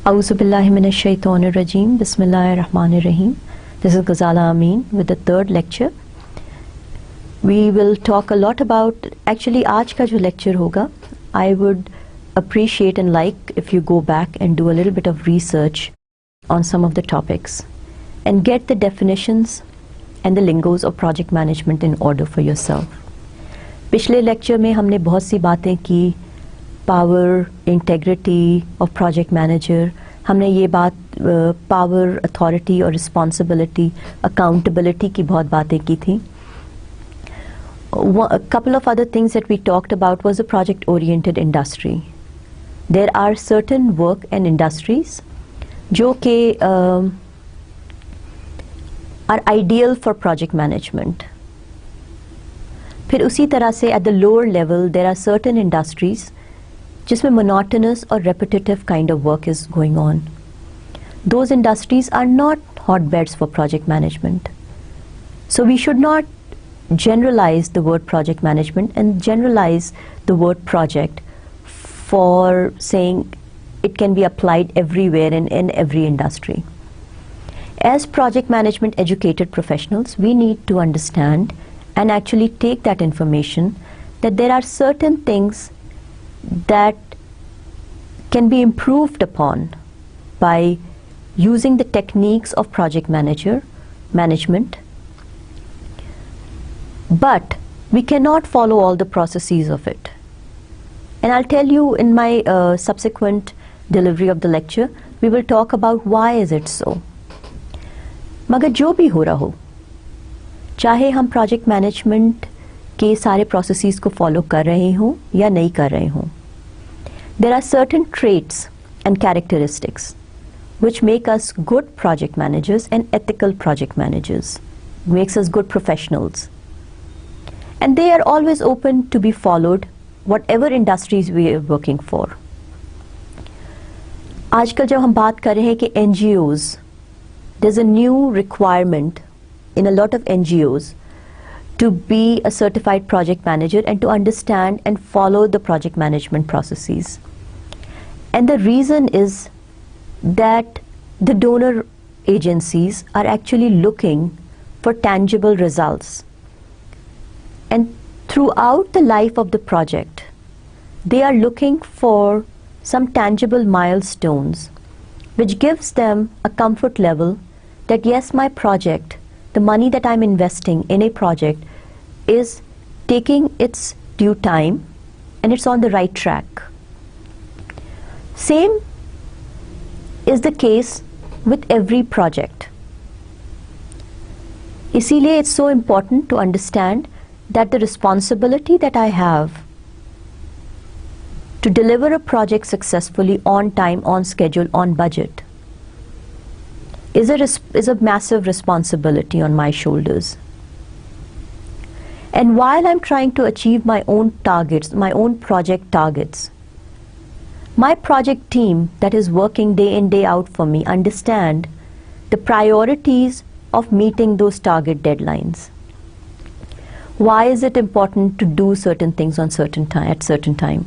Auzubillahi minash shaitanir rajim. Bismillahir Rahmanir Rahim. This is Ghazala Amin with the third lecture. We will talk a lot about, actually आज का जो lecture होगा, I would appreciate and like if you go back and do a little bit of research on some of the topics and get the definitions and the lingos of project management in order for yourself. पिछले lecture में हमने बहुत सी बातें की, power, integrity of project manager, हमने ये बात power, authority और रिस्पॉन्सिबिलिटी, अकाउंटेबिलिटी की बहुत बातें की थी. A couple of other things that we talked about was a project oriented industry. There are certain work and industries जो कि are ideal for project management. फिर उसी तरह से at the lower level there are certain industries जिसमें monotonous or repetitive kind of work is going on. Those industries are not hotbeds for project management. So we should not generalize the word project management and generalize the word project for saying it can be applied everywhere in every industry. As project management educated professionals, we need to understand and actually take that information that there are certain things that can be improved upon by using the techniques of project management, but we cannot follow all the processes of it. And I'll tell you in my subsequent delivery of the lecture, we will talk about why is it so. मगर जो भी हो रहा हो, चाहे हम project management के सारे processes को follow कर रहे हों या नहीं कर रहे हों, there are certain traits and characteristics which make us good project managers and ethical project managers, makes us good professionals, and they are always open to be followed whatever industries we are working for. आजकल जब हम बात कर रहे हैं कि NGOs, there's a new requirement in a lot of NGOs to be a certified project manager and to understand and follow the project management processes. And the reason is that the donor agencies are actually looking for tangible results. And throughout the life of the project, they are looking for some tangible milestones which gives them a comfort level that yes, my project, the money that I'm investing in a project is taking its due time and it's on the right track. Same is the case with every project. इसीलिए it's so important to understand that the responsibility that I have to deliver a project successfully on time, on schedule, on budget is a massive responsibility on my shoulders. And while I'm trying to achieve my own targets, my own project targets, my project team that is working day in, day out for me understand the priorities of meeting those target deadlines. Why is it important to do certain things on certain time, at certain time?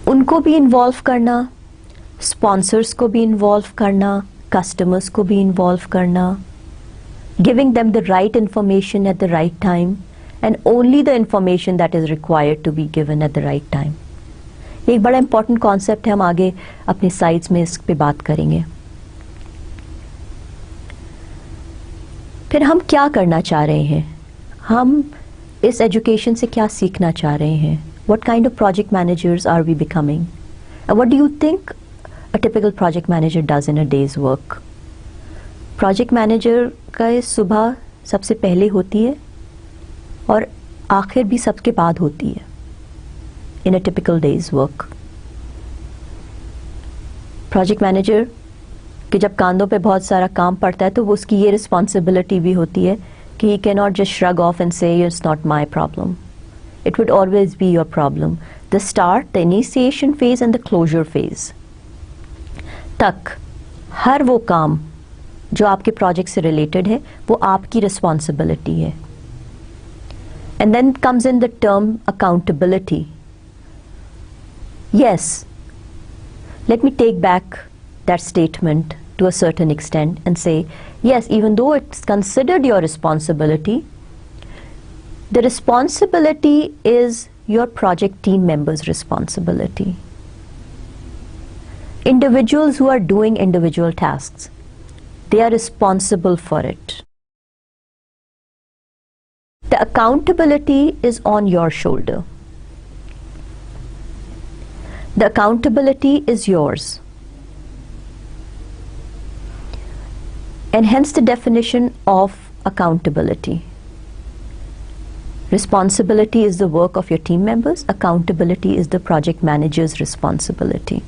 उनको भी involve करना, sponsors को भी involve करना, customers को भी involve करना, giving them the right information at the right time and only the information that is required to be given at the right time. एक बड़ा important concept है, हम आगे अपनी slides में इस पे बात करेंगे. फिर हम क्या करना चाह रहे हैं, हम इस education से क्या सीखना चाह रहे हैं, what kind of project managers are we becoming, and what do you think a typical project manager does in a day's work. Project manager का सुबह सबसे पहले होती है और आखिर भी सबके बाद होती है in a typical day's work. Project manager कि जब कांधों पे बहुत सारा काम पड़ता है तो वो उसकी ये responsibility भी होती है कि he cannot just shrug off and say it's not my problem. It would always be your problem. The start, the initiation phase and the closure phase तक हर वो काम जो आपके प्रोजेक्ट से रिलेटेड है वो आपकी रिस्पॉन्सिबिलिटी है. And then comes in the term accountability. Yes, let me take back that statement to a certain extent and say, yes, even though it's considered your responsibility, the responsibility is your project team members' responsibility. Individuals who are doing individual tasks, they are responsible for it. The accountability is on your shoulder. The accountability is yours. And hence the definition of accountability. Responsibility is the work of your team members. Accountability is the project manager's responsibility.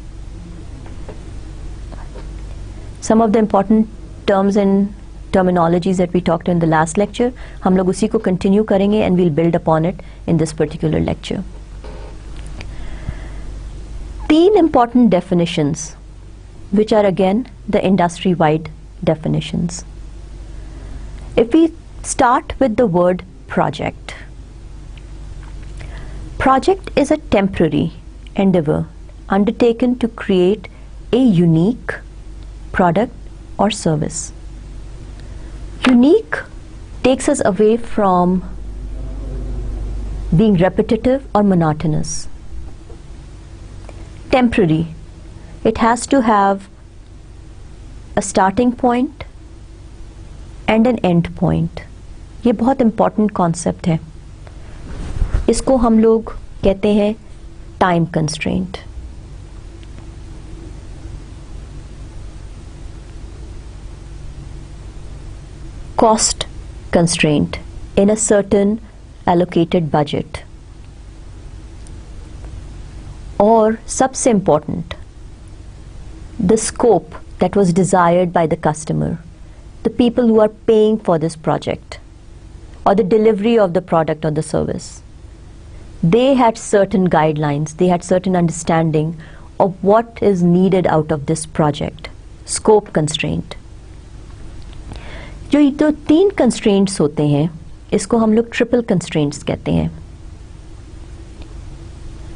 Some of the important terms and terminologies that we talked in the last lecture, हम लोग उसी को continue करेंगे and we'll build upon it in this particular lecture. 3 important definitions, which are again the industry-wide definitions. If we start with the word project. Project is a temporary endeavor undertaken to create a unique product or service. Unique takes us away from being repetitive or monotonous. Temporary, it has to have a starting point and an end point. ये बहुत important concept है. इसको हम लोग कहते हैं time constraint. Cost constraint in a certain allocated budget. Or सबसे important, the scope that was desired by the customer, the people who are paying for this project or the delivery of the product or the service. They had certain guidelines, they had certain understanding of what is needed out of this project. Scope constraint. जो ये तो 3 constraints होते हैं, इसको हम लोग triple constraints कहते हैं.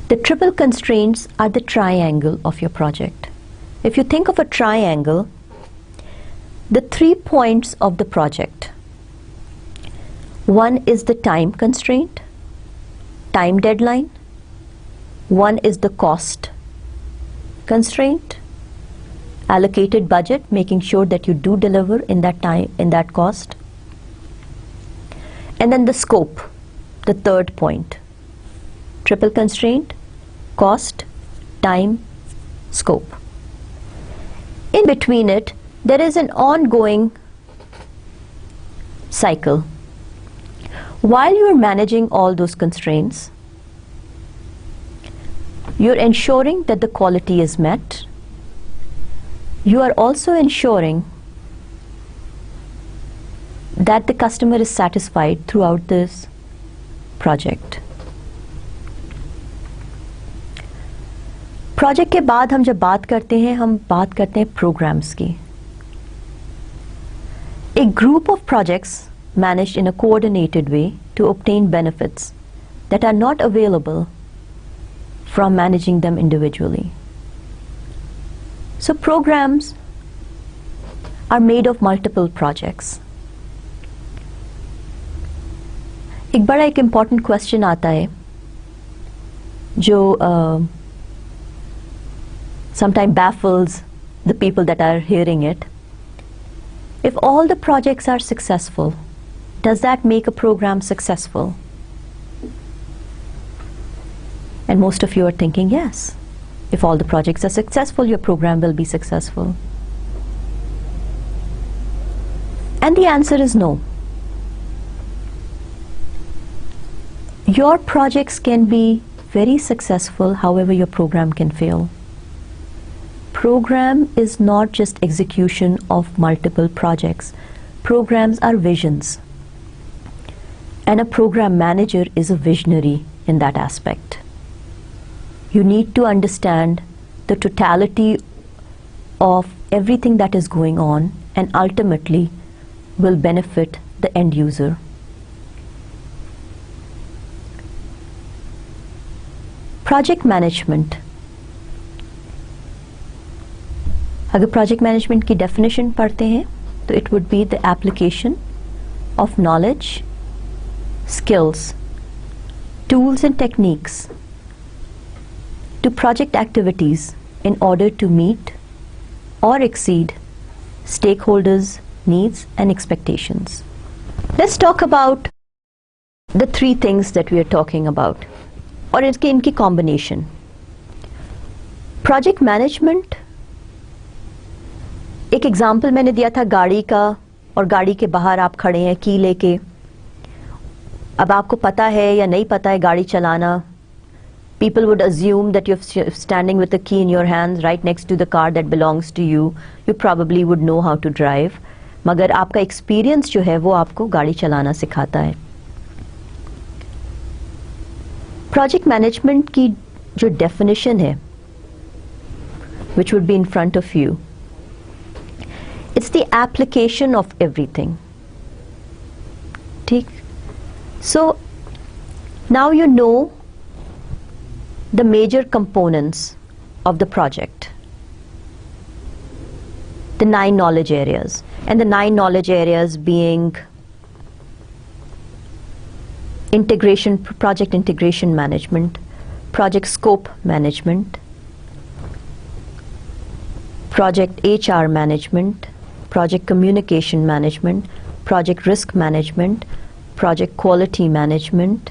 The triple constraints are the triangle of your project. If you think of a triangle, the 3 points of the project. One is the time constraint, time deadline. One is the cost constraint, allocated budget, making sure that you do deliver in that time, in that cost. And then the scope, the 3rd point. Triple constraint, cost, time, scope. In between it, there is an ongoing cycle. While you are managing all those constraints, you're ensuring that the quality is met. You are also ensuring that the customer is satisfied throughout this project. Project के बाद हम जब बात करते हैं, हम बात करते हैं प्रोग्राम्स की. A group of projects managed in a coordinated way to obtain benefits that are not available from managing them individually. So programs are made of multiple projects. एक बड़ा एक important question आता है जो sometimes baffles the people that are hearing it. If all the projects are successful, does that make a program successful? And most of you are thinking yes. If all the projects are successful, your program will be successful. And the answer is no. Your projects can be very successful, however your program can fail. Program is not just execution of multiple projects. Programs are visions. And a program manager is a visionary in that aspect. You need to understand the totality of everything that is going on and ultimately will benefit the end user. Project management अगर project management की definition पढ़ते हैं तो it would be the application of knowledge, skills, tools and techniques to project activities in order to meet or exceed stakeholders' needs and expectations. Let's talk about the three things that we are talking about और इनकी combination. Project management, एक example मैंने दिया था गाड़ी का, और गाड़ी के बाहर आप खड़े हैं की लेके. अब आपको पता है या नहीं पता है गाड़ी चलाना. People would assume that you're standing with the key in your hands right next to the car that belongs to you. You probably would know how to drive. मगर आपका एक्सपीरियंस जो है वो आपको गाड़ी चलाना सिखाता है. प्रोजेक्ट मैनेजमेंट की जो डेफिनेशन है, which would be in front of you, it's the application of everything. ठीक. So now you know the major components of the project, the 9 knowledge areas, and the 9 knowledge areas being integration, project integration management, project scope management, project HR management, project communication management, project risk management, project quality management,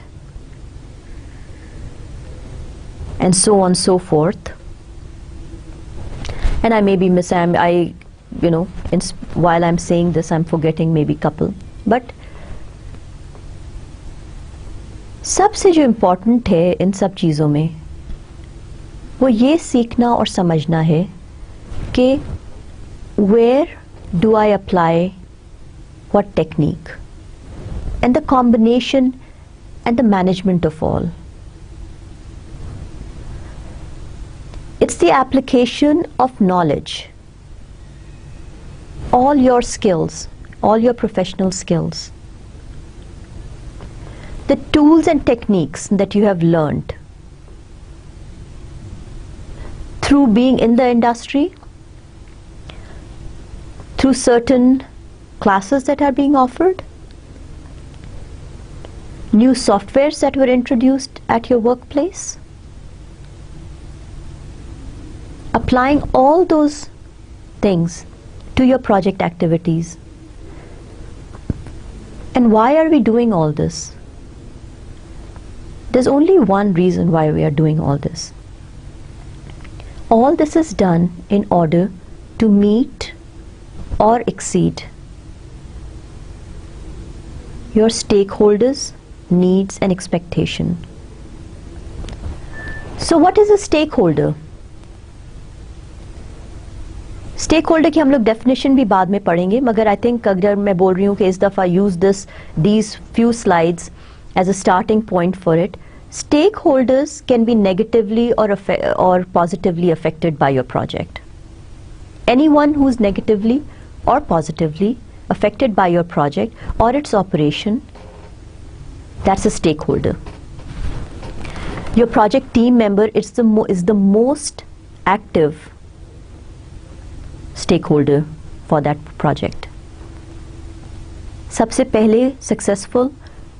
and so on so forth. And I may be while I'm saying this I'm forgetting maybe couple, but सबसे जो important है इन सब चीज़ों में वो ये सीखना और समझना है कि where do I apply what technique, and the combination and the management of all. It's the application of knowledge, all your skills, all your professional skills, the tools and techniques that you have learned through being in the industry, through certain classes that are being offered, new softwares that were introduced at your workplace, applying all those things to your project activities. And why are we doing all this? There's only one reason why we are doing all this. All this is done in order to meet or exceed your stakeholders' needs and expectation. So what is a stakeholder? Stakeholder की हम लोग definition भी बाद में पढ़ेंगे, मगर I think अगर मैं बोल रही हूँ कि इस दफ़ा use these few slides as a starting point for it. Stakeholders can be negatively or positively affected by your project. Anyone who is negatively or positively affected by your project or its operation, that's a stakeholder. Your project team member is the most active stakeholder for that project. सबसे पहले successful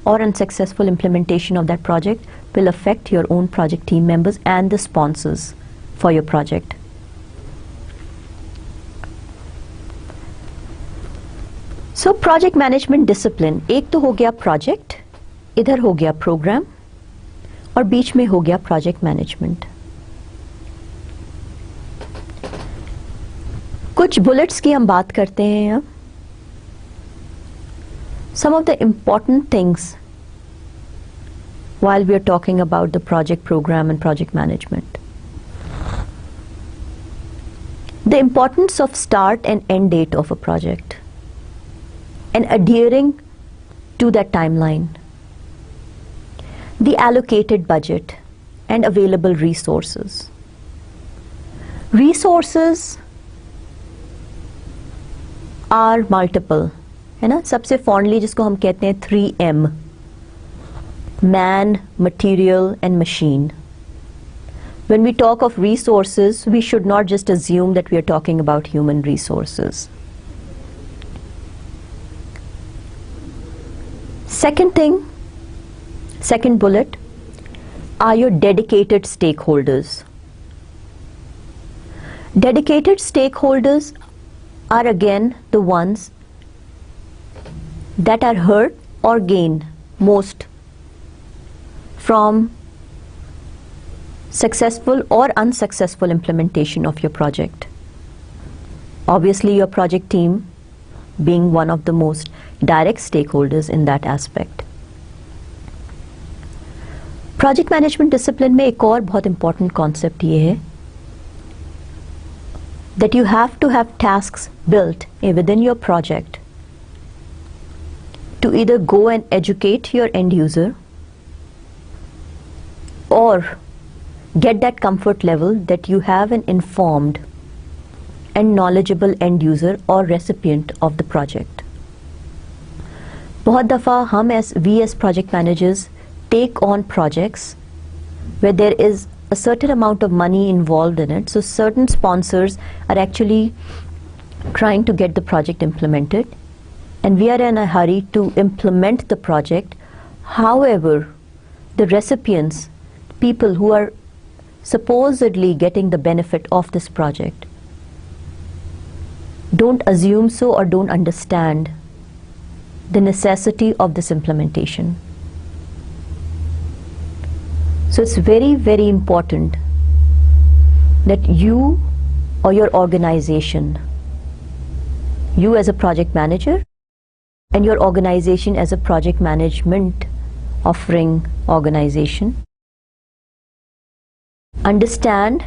or unsuccessful implementation of that project will affect your own project team members and the sponsors for your project. So project management discipline, एक तो हो गया project, इधर हो गया program, और बीच में हो गया project management. कुछ bullets की हम बात करते हैं यहाँ. Some of the important things while we are talking about the project program and project management. The importance of start and end date of a project and adhering to that timeline. The allocated budget and available resources. Resources are multiple, है ना? सबसे fondly जिसको हम कहते हैं 3M, man, material and machine. When we talk of resources, we should not just assume that we are talking about human resources. Second thing, second bullet, are your dedicated stakeholders. Dedicated stakeholders are again the ones that are hurt or gain most from successful or unsuccessful implementation of your project. Obviously, your project team being one of the most direct stakeholders in that aspect. Project management discipline में एक और बहुत important concept ये है that you have to have tasks built within your project to either go and educate your end user or get that comfort level that you have an informed and knowledgeable end user or recipient of the project. बहुत दफ़ा हम we as project managers take on projects where there is a certain amount of money involved in it, so certain sponsors are actually trying to get the project implemented and we are in a hurry to implement the project. However, the recipients, people who are supposedly getting the benefit of this project, don't assume so or don't understand the necessity of this implementation. So it's very, very important that you or your organization, you as a project manager and your organization as a project management offering organization, understand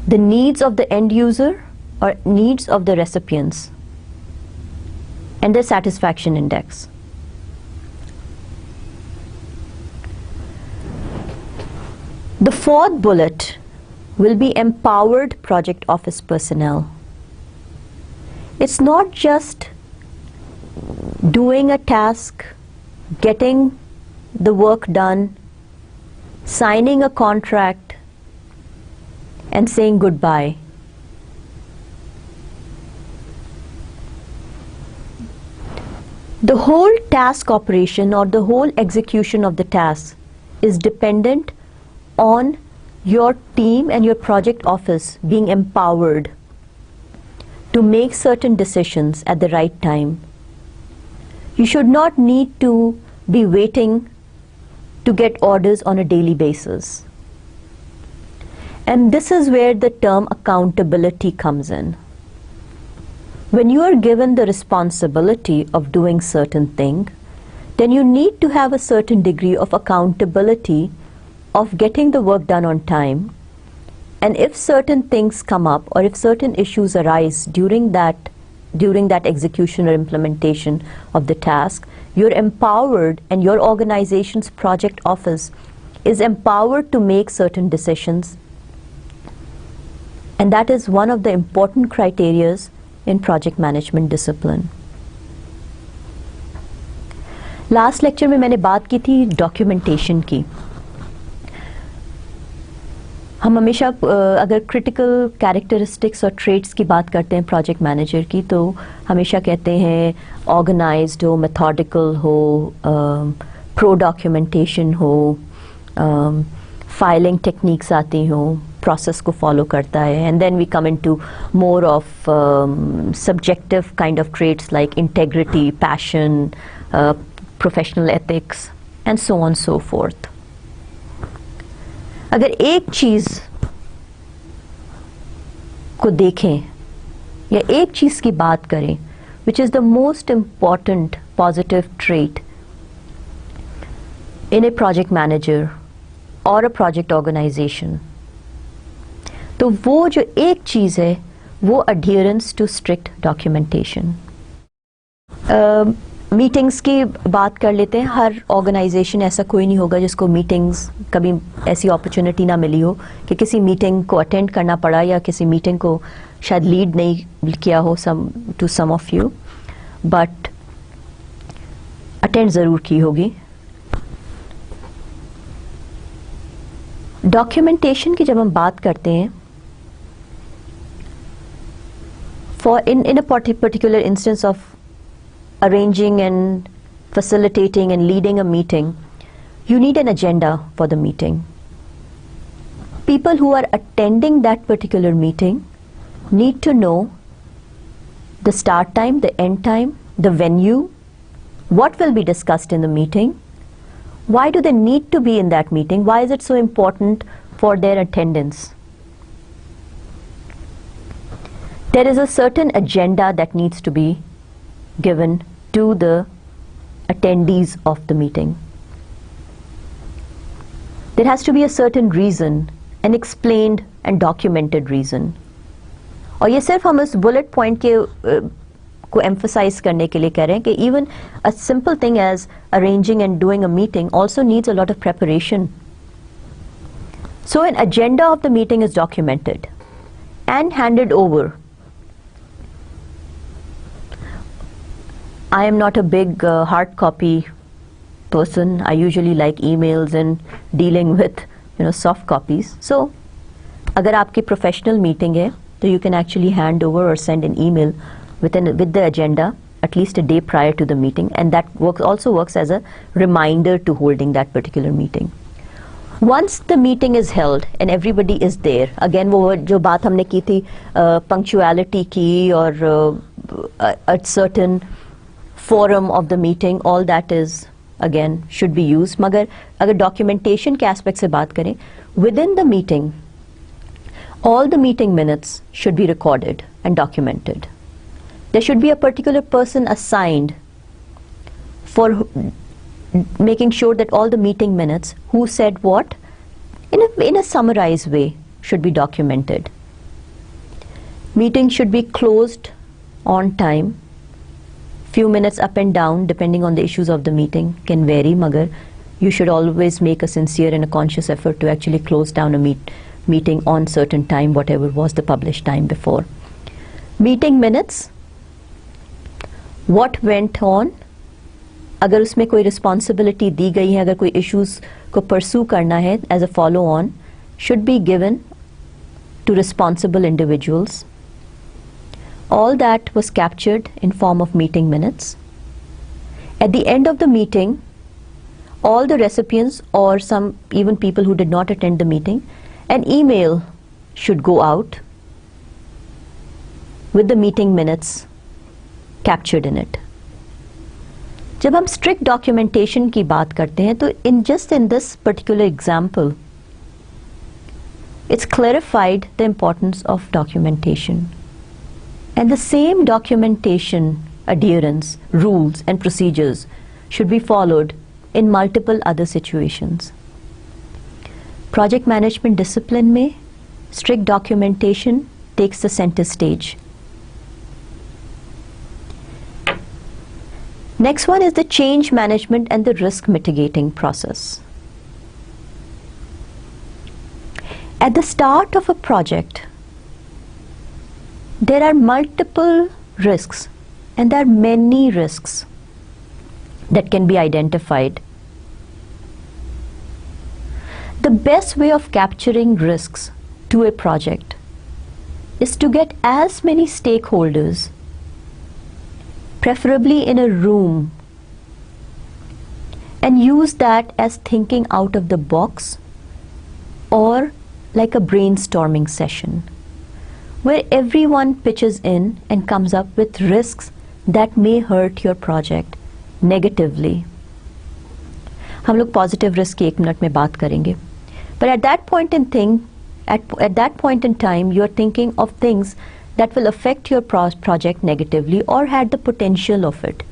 the needs of the end user or needs of the recipients and their satisfaction index. The fourth bullet will be empowered project office personnel. It's not just doing a task, getting the work done, signing a contract and saying goodbye. The whole task operation or the whole execution of the task is dependent on your team and your project office being empowered to make certain decisions at the right time. You should not need to be waiting to get orders on a daily basis. And this is where the term accountability comes in. When you are given the responsibility of doing certain thing, then you need to have a certain degree of accountability of getting the work done on time. And if certain things come up or if certain issues arise during that execution or implementation of the task, you're empowered and your organization's project office is empowered to make certain decisions. And that is one of the important criteria in project management discipline. Last lecture में मैंने बात की थी documentation की. हम हमेशा अगर critical characteristics और traits की बात करते हैं project manager की, तो हमेशा कहते हैं organized हो, methodical हो, pro documentation हो, filing techniques आती हो, process को follow करता है, and then we come into more of subjective kind of traits like integrity, passion, professional ethics, and so on so forth. अगर एक चीज़ को देखें या एक चीज़ की बात करें, which is the most important positive trait in a project manager or a project organization, तो वो जो एक चीज़ है वो adherence to strict documentation. Meetings की बात कर लेते हैं. हर ऑर्गेनाइजेशन ऐसा कोई नहीं होगा जिसको मीटिंग्स कभी ऐसी अपॉर्चुनिटी ना मिली हो कि किसी मीटिंग को अटेंड करना पड़ा या किसी मीटिंग को शायद लीड नहीं किया हो to some of you, but attend ज़रूर की होगी. डॉक्यूमेंटेशन की जब हम बात करते हैं, in a particular instance of arranging and facilitating and leading a meeting, you need an agenda for the meeting. People who are attending that particular meeting need to know the start time, the end time, the venue, what will be discussed in the meeting, why do they need to be in that meeting, why is it so important for their attendance. There is a certain agenda that needs to be given to the attendees of the meeting. There has to be a certain reason, an explained and documented reason. और ये सिर्फ हम इस bullet point के को emphasize करने के लिए कह रहे हैं कि even a simple thing as arranging and doing a meeting also needs a lot of preparation. So an agenda of the meeting is documented and handed over. I am not a big hard copy person. I usually like emails and dealing with soft copies. So अगर आपकी professional meeting है तो you can actually hand over or send an email with the agenda at least a day prior to the meeting, and that also works as a reminder to holding that particular meeting. Once the meeting is held and everybody is there, again वो जो बात हमने की थी punctuality की और a certain forum of the meeting, all that is again should be used. मगर अगर documentation के aspect से बात करें, within the meeting all the meeting minutes should be recorded and documented. There should be a particular person assigned for making sure that all the meeting minutes, who said what, in a summarized way should be documented. Meeting should be closed on time. Few minutes up and down depending on the issues of the meeting can vary, magar you should always make a sincere and a conscious effort to actually close down a meeting on certain time, whatever was the published time before. Meeting minutes, what went on, अगर उसमें कोई responsibility दी गई है, अगर कोई issues को pursue करना है as a follow on, should be given to responsible individuals. All that was captured in form of meeting minutes. At the end of the meeting, all the recipients or some even people who did not attend the meeting, an email should go out with the meeting minutes captured in it. जब हम strict documentation की बात करते हैं तो in this particular example, it's clarified the importance of documentation. And the same documentation, adherence, rules and procedures should be followed in multiple other situations. Project management discipline में strict documentation takes the center stage. Next one is the change management and the risk mitigating process. At the start of a project, there are multiple risks, and there are many risks that can be identified. The best way of capturing risks to a project is to get as many stakeholders, preferably in a room, and use that as thinking out of the box or like a brainstorming session where everyone pitches in and comes up with risks that may hurt your project negatively. हम लोग positive risk की 1 minute में बात करेंगे. But at that point in time, you are thinking of things that will affect your project negatively or had the potential of it.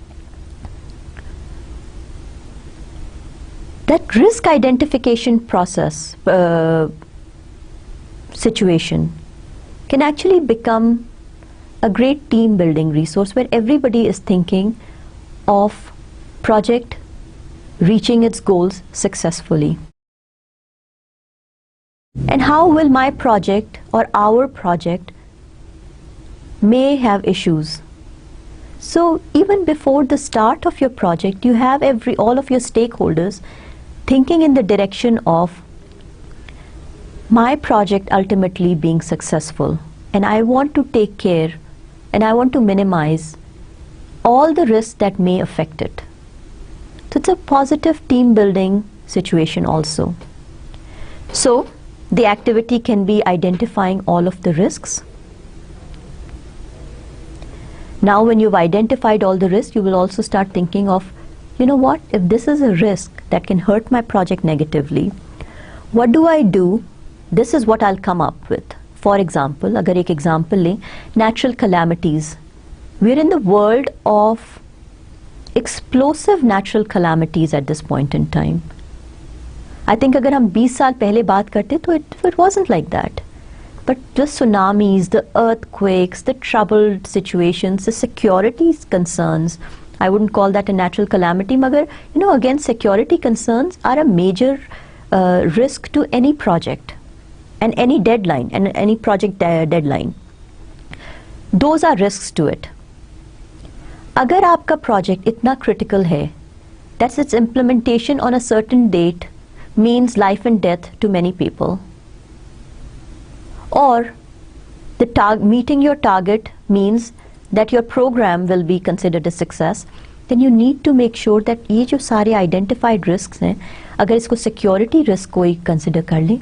That risk identification process situation can actually become a great team building resource where everybody is thinking of project reaching its goals successfully. And how will my project or our project may have issues. So even before the start of your project, you have all of your stakeholders thinking in the direction of my project ultimately being successful, and I want to take care and I want to minimize all the risks that may affect it. So it's a positive team building situation also. So the activity can be identifying all of the risks. Now when you've identified all the risks, you will also start thinking of, you know what, if this is a risk that can hurt my project negatively, what do I do? This is what I'll come up with. For example, अगर एक example लें, natural calamities. We're in the world of explosive natural calamities at this point in time. I think अगर हम 20 साल पहले बात करते तो it wasn't like that. But the tsunamis, the earthquakes, the troubled situations, the security concerns, I wouldn't call that a natural calamity, magar, you know, again, security concerns are a major risk to any project and any deadline and any project deadline. Those are risks to it. अगर आपका project इतना critical है, that's its implementation on a certain date means life and death to many people. Or the meeting your target means that your program will be considered a success, then you need to make sure that ये जो सारे identified risks हैं, अगर इसको security risk कोई consider कर ले,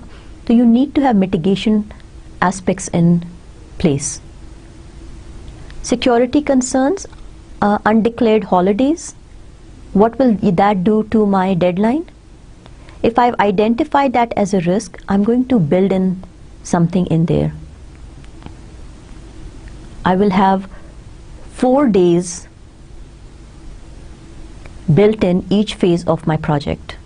तो you need to have mitigation aspects in place. Security concerns, undeclared holidays, what will that do to my deadline? If I've identified that as a risk, I'm going to build in something in there. I will have 4 days built in each phase of my project.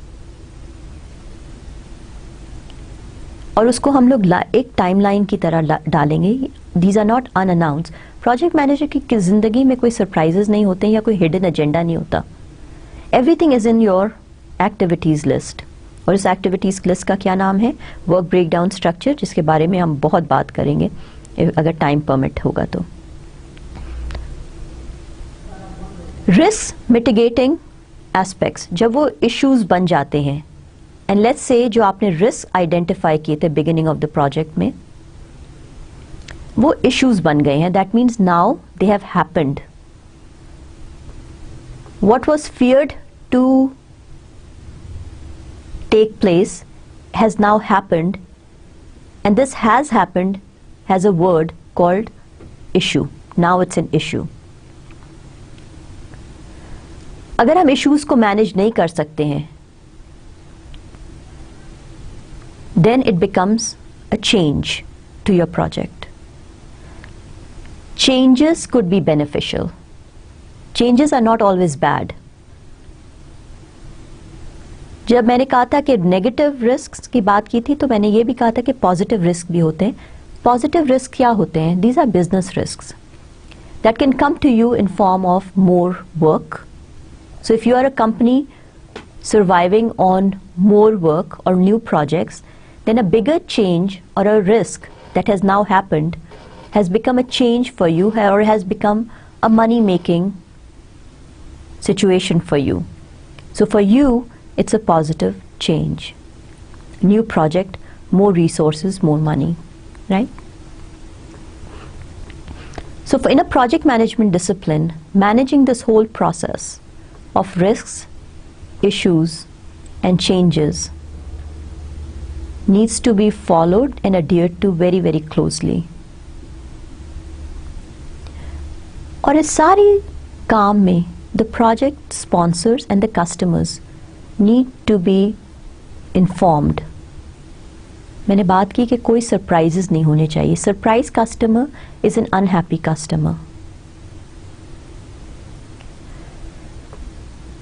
और उसको हम लोग एक timeline की तरह डालेंगे. These are not unannounced. Project manager की जिंदगी में कोई सरप्राइजेस नहीं होते या कोई हिडन एजेंडा नहीं होता. Everything is in your activities list. और इस एक्टिविटीज लिस्ट का क्या नाम है? वर्क ब्रेकडाउन स्ट्रक्चर, जिसके बारे में हम बहुत बात करेंगे अगर टाइम परमिट होगा तो. रिस्क मिटिगेटिंग एस्पेक्ट्स, जब वो इश्यूज बन जाते हैं, एंड लेट्स से जो आपने रिस्क आइडेंटिफाई किए थे बिगिनिंग ऑफ द प्रोजेक्ट में, वो इश्यूज बन गए हैं, that means now they have happened. What was feared to take place has now happened, and this has happened has a word called issue. Now it's an issue. अगर हम issues को manage नहीं कर सकते हैं, then it becomes a change to your project. Changes could be beneficial. Changes are not always bad. जब मैंने कहा था कि नेगेटिव रिस्क की बात की थी, तो मैंने ये भी कहा था कि पॉजिटिव रिस्क भी होते हैं. पॉजिटिव रिस्क क्या होते हैं? These are business risks that can come to you in form of more work. So if you are a company surviving on more work or new projects, then a bigger change or a risk that has now happened has become a change for you, or has become a money-making situation for you. So for you, it's a positive change. New project, more resources, more money, right? So in a project management discipline, managing this whole process of risks, issues, and changes needs to be followed and adhered to very, very closely. और इस सारी काम में the project sponsors and the customers need to be informed. मैंने बात की कि कोई surprises नहीं होने चाहिए. Surprise customer is an unhappy customer.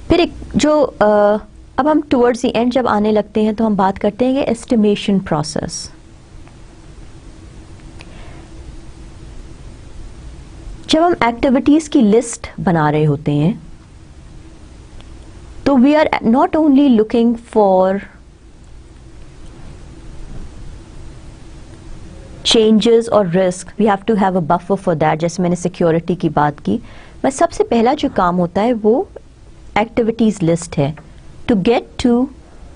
फिर एक जो अब हम towards the end जब आने लगते हैं तो हम बात करते हैं कि estimation process. जब हम एक्टिविटीज की लिस्ट बना रहे होते हैं तो we are not only looking for changes और risk, we have to have a buffer for that. जैसे मैंने सिक्योरिटी की बात की, बस सबसे पहला जो काम होता है वो एक्टिविटीज लिस्ट है, to get to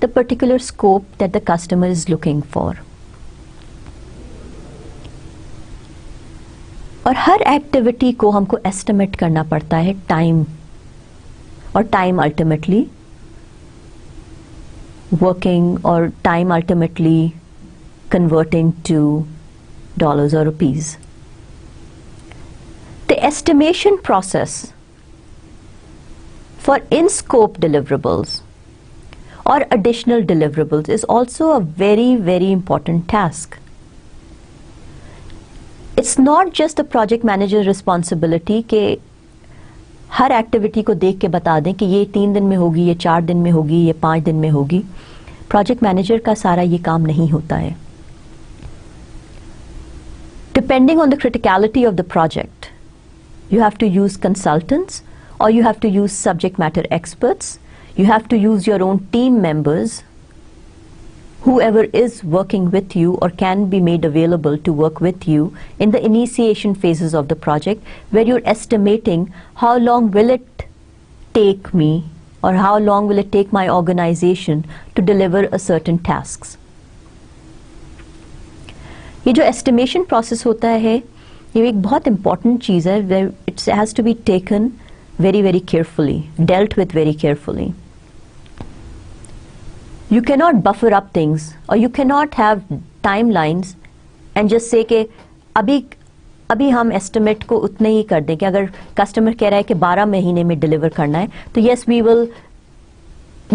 the particular scope that the customer is looking for. और हर एक्टिविटी को हमको एस्टिमेट करना पड़ता है टाइम, और टाइम अल्टीमेटली वर्किंग, और time ultimately converting to dollars or rupees. The estimation process for in-scope deliverables or additional deliverables is also a very, very important task. It's not just the project manager's responsibility कि हर activity को देख के बता दें कि ये 3 दिन में होगी, ये 4 दिन में होगी, ये 5 दिन में होगी. प्रोजेक्ट मैनेजर का सारा ये काम नहीं होता है. Depending on the criticality of the project, you have to use consultants, or you have to use subject matter experts. You have to use your own team members, whoever is working with you or can be made available to work with you in the initiation phases of the project, where you're estimating how long will it take me, or how long will it take my organization to deliver a certain tasks. ये जो estimation process होता है, ये एक बहुत important चीज़ है, where it has to be taken very, very carefully, dealt with very carefully. You cannot buffer up things, or you cannot have timelines and just say कि अभी हम एस्टिमेट को उतने ही कर दें कि अगर कस्टमर कह रहा है कि 12 महीने में डिलीवर करना है, तो yes we will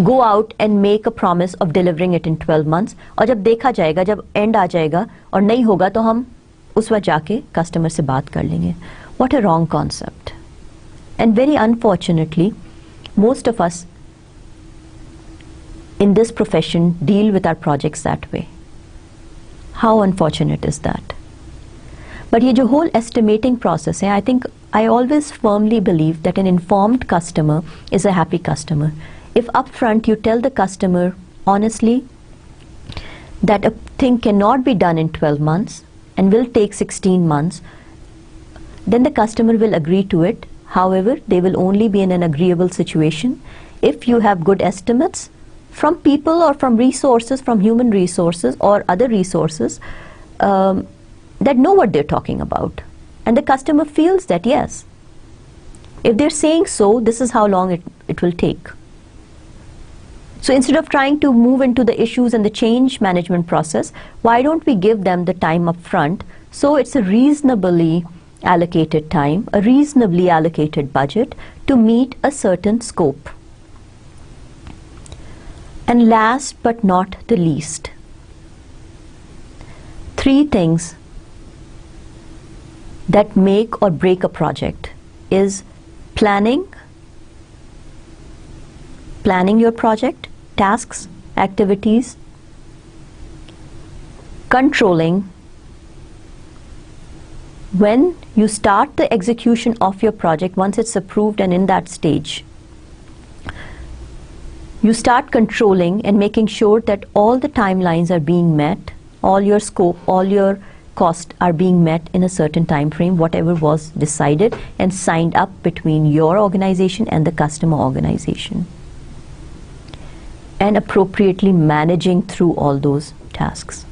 go out and make a promise of delivering it in 12 months, और जब देखा जाएगा, जब एंड आ जाएगा और नहीं होगा, तो हम उस वक्त जाके कस्टमर से बात कर लेंगे. What a wrong concept. And very unfortunately, most of us in this profession deal with our projects that way. How unfortunate is that? But ये जो whole estimating process है, I think I always firmly believe that an informed customer is a happy customer. If upfront you tell the customer honestly that a thing cannot be done in 12 months and will take 16 months, then the customer will agree to it. However, they will only be in an agreeable situation if you have good estimates from people, or from resources, from human resources or other resources that know what they're talking about. And the customer feels that yes, if they're saying so, this is how long it will take. So instead of trying to move into the issues and the change management process, why don't we give them the time up front, so it's a reasonably allocated time, a reasonably allocated budget to meet a certain scope. And last but not the least, 3 things that make or break a project is planning your project, tasks, activities, controlling when you start the execution of your project. Once it's approved and in that stage, you start controlling and making sure that all the timelines are being met, all your scope, all your costs are being met in a certain time frame, whatever was decided and signed up between your organization and the customer organization, and appropriately managing through all those tasks.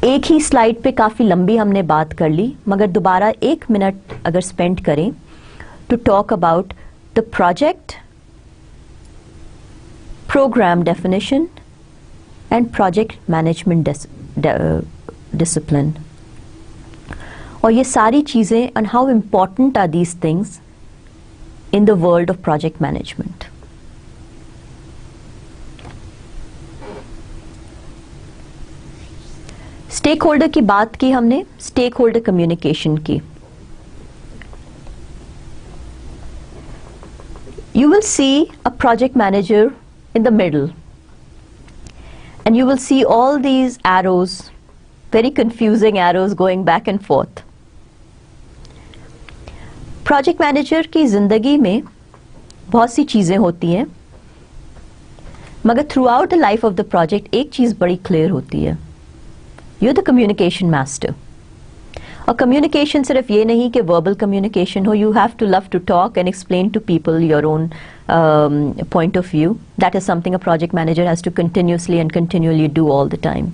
एक ही slide पे काफ़ी लंबी हमने बात कर ली, मगर दोबारा 1 minute अगर स्पेंड करें to talk about the project, program definition and project management discipline. और ये सारी चीज़ें and how important are these things in the world of project management. Stakeholder की बात की हमने, स्टेक होल्डर कम्युनिकेशन की. You will see a project manager in the middle, and you will see all these arrows, very confusing arrows going back and forth. Project manager की ज़िंदगी में बहुत सी चीज़ें होती हैं, मगर throughout the life of the project एक चीज़ बड़ी क्लियर होती है, you are the communication master. और कम्युनिकेशन सिर्फ ये नहीं कि वर्बल कम्युनिकेशन हो, you have to love to talk and explain to people your own point of view. That is something a project manager has to continuously and continually do all the time.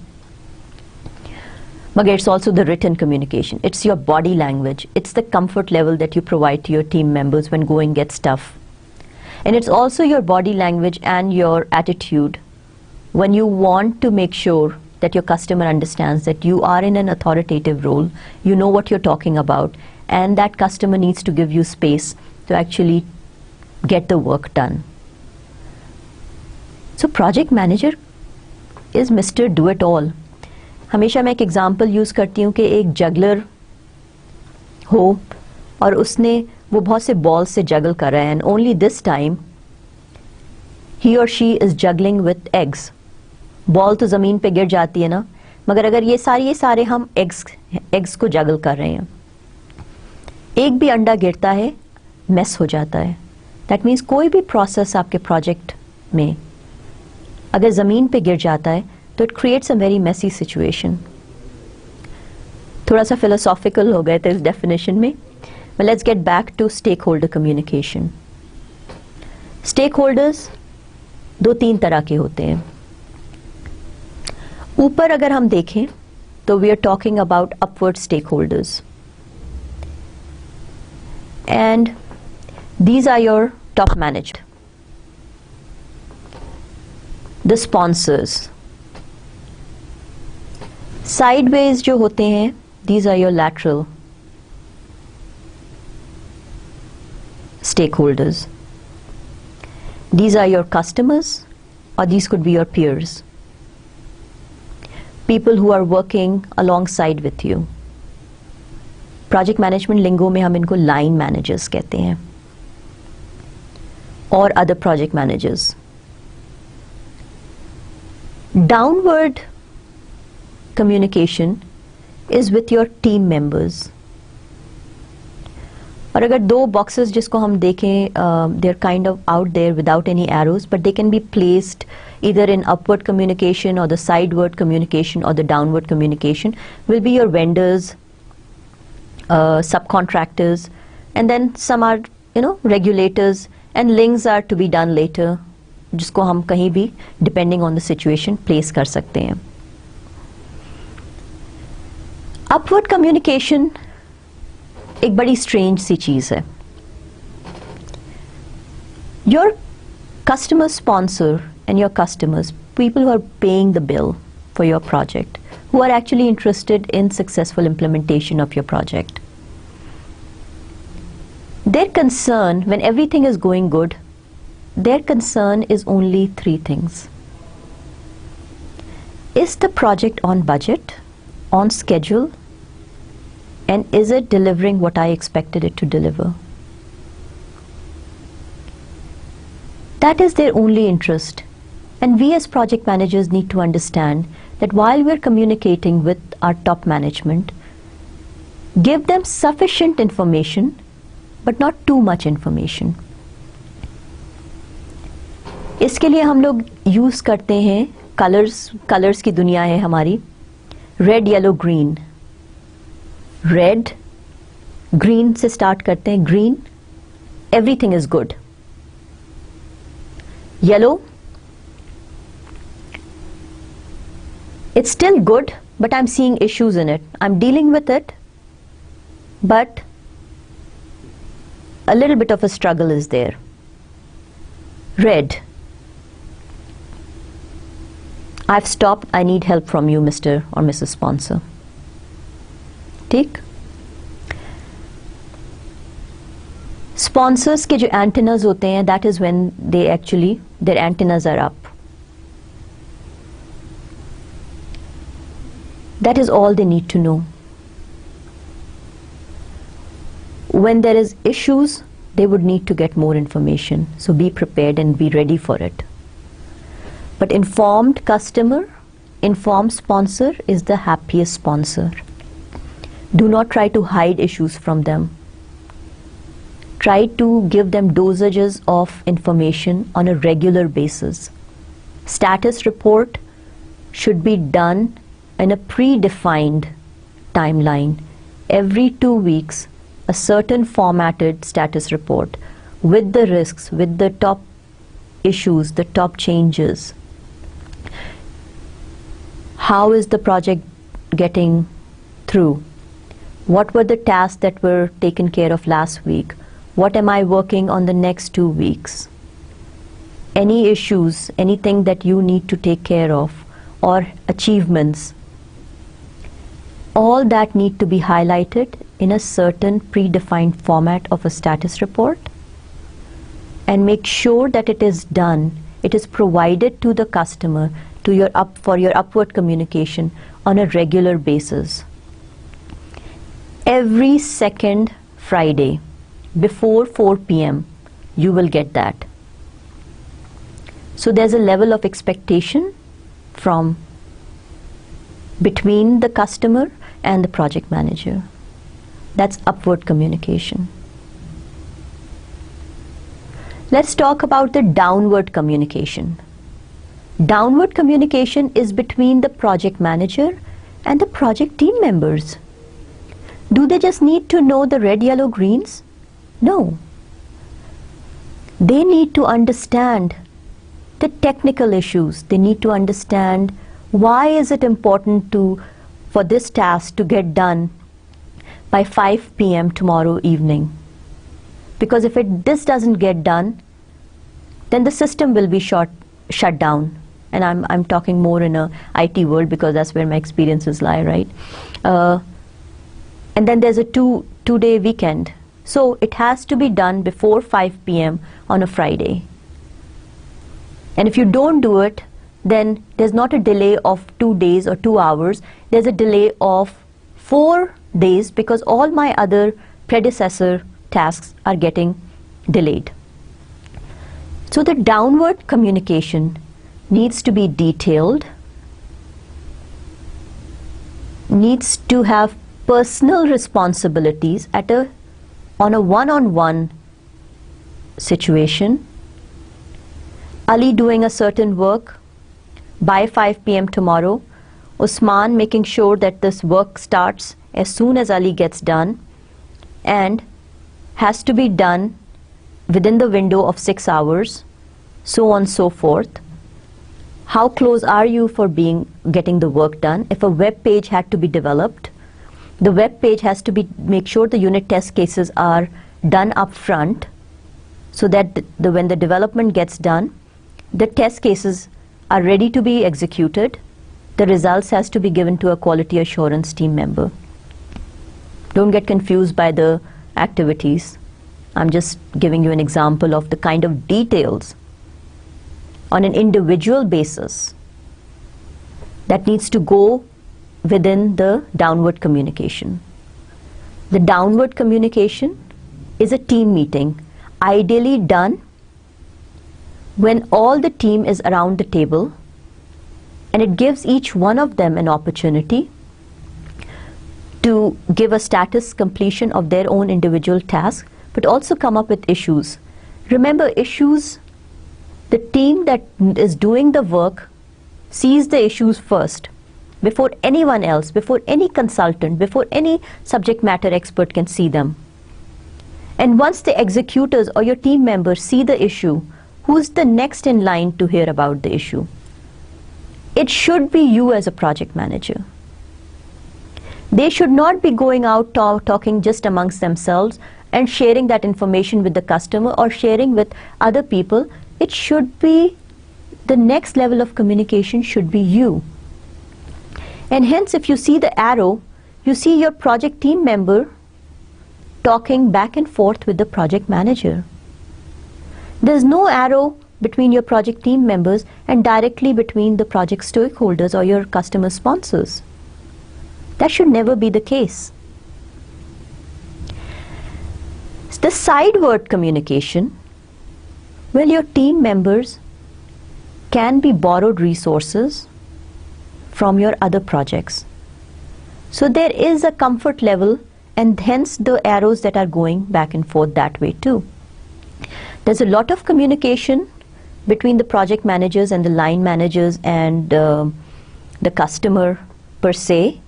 But it's also the written communication. It's your body language. It's the comfort level that you provide to your team members when going gets tough. And it's also your body language and your attitude when you want to make sure that your customer understands that you are in an authoritative role, you know what you're talking about, and that customer needs to give you space to actually get the work done. So project manager is Mr. Do-It-All. हमेशा मैं एक example use करती हूँ कि एक juggler हो और उसने वो बहुत से बॉल से जगल कर रहा है, एंड ओनली दिस टाइम ही और she is juggling with eggs. Ball तो ज़मीन पे गिर जाती है ना, मगर अगर ये सारे हम एग्स को जगल कर रहे हैं, एक भी अंडा गिरता है मेस हो जाता है. दैट मीन्स कोई भी प्रोसेस आपके प्रोजेक्ट में अगर ज़मीन पे गिर जाता है तो it creates a very messy situation. थोड़ा सा फिलोसॉफिकल हो गए थे इस डेफिनेशन में. But let's get back to stakeholder communication. Stakeholders 2-3 तरह के होते हैं. ऊपर अगर हम देखें तो we are talking about upward stakeholders. And these are your top managed. The sponsors. Sideways जो होते हैं, these are your lateral stakeholders. These are your customers, or these could be your peers. People who are working alongside with you. Project management lingo में हम इनको line managers कहते हैं, or other project managers. Downward communication is with your team members. और अगर दो boxes जिसको हम देखें, they're kind of out there without any arrows, but they can be placed either in upward communication or the sideward communication or the downward communication, will be your vendors, subcontractors, and then some are, regulators, and links are to be done later, जिसको हम कहीं भी depending on the situation place कर सकते हैं. Upward communication एक बड़ी strange सी चीज़ है. Your customer sponsor and your customers, people who are paying the bill for your project, who are actually interested in successful implementation of your project. Their concern when everything is going good, their concern is only 3 things. Is the project on budget, on schedule, and is it delivering what I expected it to deliver? That is their only interest. And we as project managers need to understand that while we're communicating with our top management, give them sufficient information, but not too much information. इसके लिए हम लोग use करते हैं colours की दुनिया है हमारी. Red, yellow, green. Red, green से स्टार्ट करते हैं. Green, everything is good. Yellow, it's still good but I am seeing issues in it. I am dealing with it, but a little bit of a struggle is there. Red, I've stopped, I need help from you, Mr. or Mrs. Sponsor. ठीक. Sponsors के जो antennas होते हैं, that is when they actually, their antennas are up. That is all they need to know. When there is issues, they would need to get more information. So be prepared and be ready for it. But informed customer, informed sponsor is the happiest sponsor. Do not try to hide issues from them. Try to give them dosages of information on a regular basis. Status report should be done in a predefined timeline. Every 2 weeks, a certain formatted status report with the risks, with the top issues, the top changes. How is the project getting through. What were the tasks that were taken care of last week? What am I working on the next 2 weeks? Any issues, anything that you need to take care of, or achievements, all that need to be highlighted in a certain predefined format of a status report, and make sure that it is done, it is provided to the customer for your upward communication on a regular basis. Every second Friday before 4 p.m. you will get that. So there's a level of expectation from between the customer and the project manager. That's upward communication. Let's talk about the downward communication. Downward communication is between the project manager and the project team members. Do they just need to know the red, yellow, greens? No. They need to understand the technical issues. They need to understand why is it important for this task to get done by 5 p.m. tomorrow evening. Because if this doesn't get done, then the system will be shut down. And I'm talking more in a IT world because that's where my experiences lie, right? And then there's a two-day weekend. So it has to be done before 5 p.m. on a Friday. And if you don't do it, then there's not a delay of 2 days or 2 hours. There's a delay of 4 days because all my other predecessor tasks are getting delayed. So the downward communication needs to be detailed, needs to have personal responsibilities on a one-on-one situation. Ali doing a certain work by 5 p.m. tomorrow, Usman making sure that this work starts as soon as Ali gets done and has to be done within the window of 6 hours, so on and so forth. How close are you for getting the work done? If a web page had to be developed, the web page has to make sure the unit test cases are done up front so that when the development gets done, the test cases are ready to be executed. The results has to be given to a quality assurance team member. Don't get confused by the activities. I'm just giving you an example of the kind of details on an individual basis that needs to go within the downward communication. The downward communication is a team meeting, ideally done when all the team is around the table, and it gives each one of them an opportunity to give a status completion of their own individual task, but also come up with issues. Remember, issues, the team that is doing the work sees the issues first, before anyone else, before any consultant, before any subject matter expert can see them. And once the executors or your team members see the issue, who's the next in line to hear about the issue? It should be you as a project manager. They should not be going out talking just amongst themselves and sharing that information with the customer or sharing with other people. It should be, the next level of communication should be you. And hence, if you see the arrow, you see your project team member talking back and forth with the project manager. There's no arrow between your project team members and directly between the project stakeholders or your customer sponsors. That should never be the case. The sideward communication, well, your team members can be borrowed resources from your other projects. So there is a comfort level, and hence the arrows that are going back and forth that way too. There's a lot of communication between the project managers and the line managers and the customer per se,